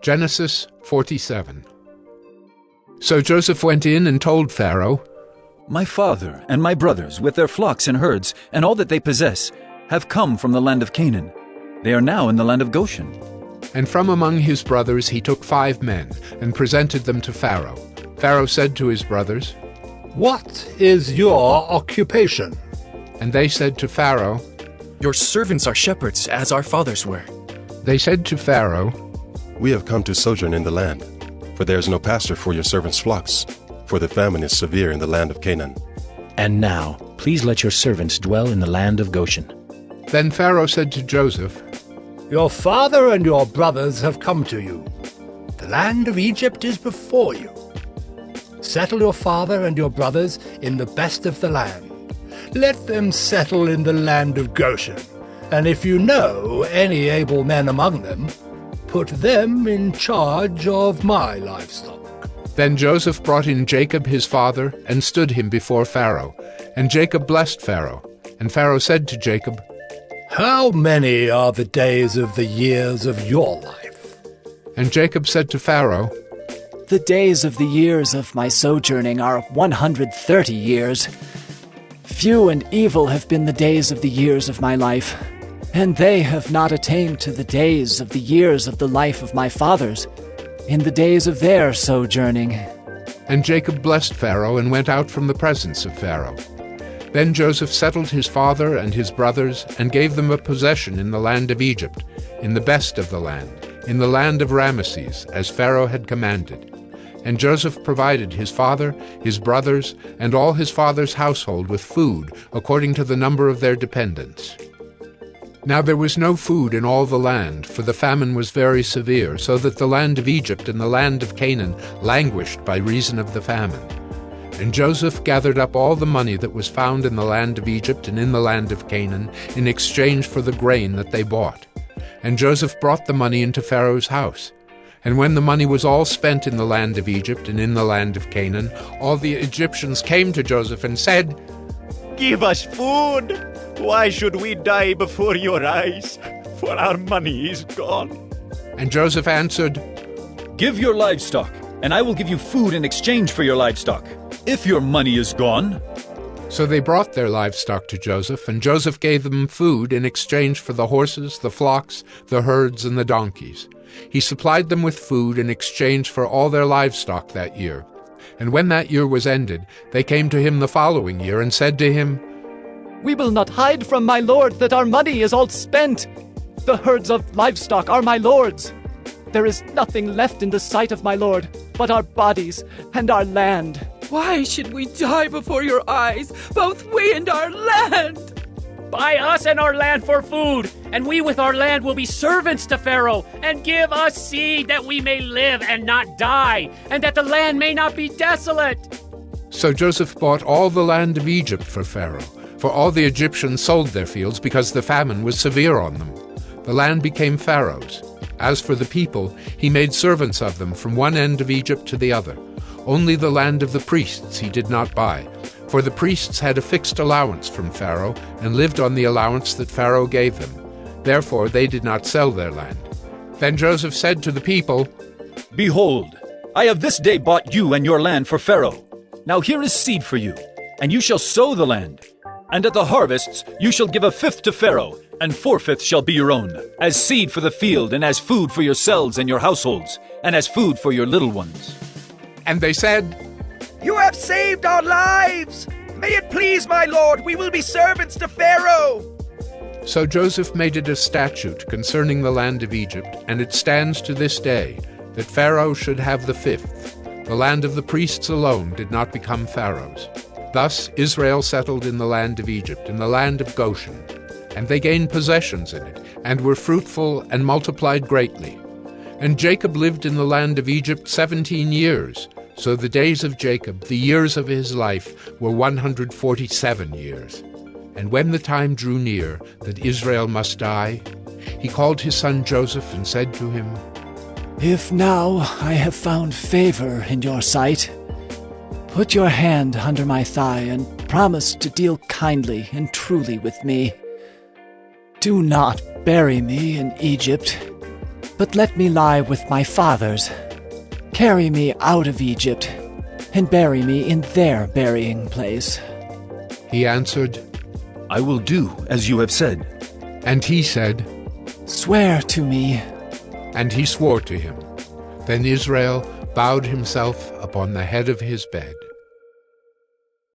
Genesis 47. So Joseph went in and told Pharaoh, My father and my brothers, with their flocks and herds, and all that they possess, have come from the land of Canaan. They are now in the land of Goshen. And from among his brothers he took 5 men, and presented them to Pharaoh. Pharaoh said to his brothers, What is your occupation? And they said to Pharaoh, Your servants are shepherds, as our fathers were. They said to Pharaoh, We have come to sojourn in the land, for there is no pasture for your servants' flocks, for the famine is severe in the land of Canaan. And now, please let your servants dwell in the land of Goshen. Then Pharaoh said to Joseph, Your father and your brothers have come to you. The land of Egypt is before you. Settle your father and your brothers in the best of the land. Let them settle in the land of Goshen, and if you know any able men among them, put them in charge of my livestock. Then Joseph brought in Jacob his father, and stood him before Pharaoh. And Jacob blessed Pharaoh. And Pharaoh said to Jacob, How many are the days of the years of your life? And Jacob said to Pharaoh, The days of the years of my sojourning are 130 years. Few and evil have been the days of the years of my life, and they have not attained to the days of the years of the life of my fathers, in the days of their sojourning. And Jacob blessed Pharaoh, and went out from the presence of Pharaoh. Then Joseph settled his father and his brothers, and gave them a possession in the land of Egypt, in the best of the land, in the land of Ramesses, as Pharaoh had commanded. And Joseph provided his father, his brothers, and all his father's household with food, according to the number of their dependents. Now there was no food in all the land, for the famine was very severe, so that the land of Egypt and the land of Canaan languished by reason of the famine. And Joseph gathered up all the money that was found in the land of Egypt and in the land of Canaan, in exchange for the grain that they bought. And Joseph brought the money into Pharaoh's house. And when the money was all spent in the land of Egypt and in the land of Canaan, all the Egyptians came to Joseph and said, Give us food! Why should we die before your eyes? For our money is gone. And Joseph answered, Give your livestock, and I will give you food in exchange for your livestock, if your money is gone. So they brought their livestock to Joseph, and Joseph gave them food in exchange for the horses, the flocks, the herds, and the donkeys. He supplied them with food in exchange for all their livestock that year. And when that year was ended, they came to him the following year and said to him, We will not hide from my lord that our money is all spent. The herds of livestock are my lord's. There is nothing left in the sight of my lord but our bodies and our land. Why should we die before your eyes, both we and our land? Buy us and our land for food, and we with our land will be servants to Pharaoh, and give us seed that we may live and not die, and that the land may not be desolate. So Joseph bought all the land of Egypt for Pharaoh, for all the Egyptians sold their fields because the famine was severe on them. The land became Pharaoh's. As for the people, he made servants of them from one end of Egypt to the other. Only the land of the priests he did not buy, for the priests had a fixed allowance from Pharaoh and lived on the allowance that Pharaoh gave them. Therefore they did not sell their land. Then Joseph said to the people, Behold, I have this day bought you and your land for Pharaoh. Now here is seed for you, and you shall sow the land. And at the harvests you shall give 1/5 to Pharaoh, and 4/5 shall be your own, as seed for the field, and as food for yourselves and your households, and as food for your little ones. And they said, You have saved our lives! May it please my lord, we will be servants to Pharaoh! So Joseph made it a statute concerning the land of Egypt, and it stands to this day, that Pharaoh should have the 5th. The land of the priests alone did not become Pharaoh's. Thus Israel settled in the land of Egypt, in the land of Goshen. And they gained possessions in it, and were fruitful and multiplied greatly. And Jacob lived in the land of Egypt 17 years. So the days of Jacob, the years of his life, were 147 years. And when the time drew near that Israel must die, he called his son Joseph and said to him, If now I have found favor in your sight, put your hand under my thigh and promise to deal kindly and truly with me. Do not bury me in Egypt. but let me lie with my fathers. Carry me out of Egypt, and bury me in their burying place." He answered, I will do as you have said. and he said, "Swear to me." and he swore to him. Then Israel bowed himself upon the head of his bed.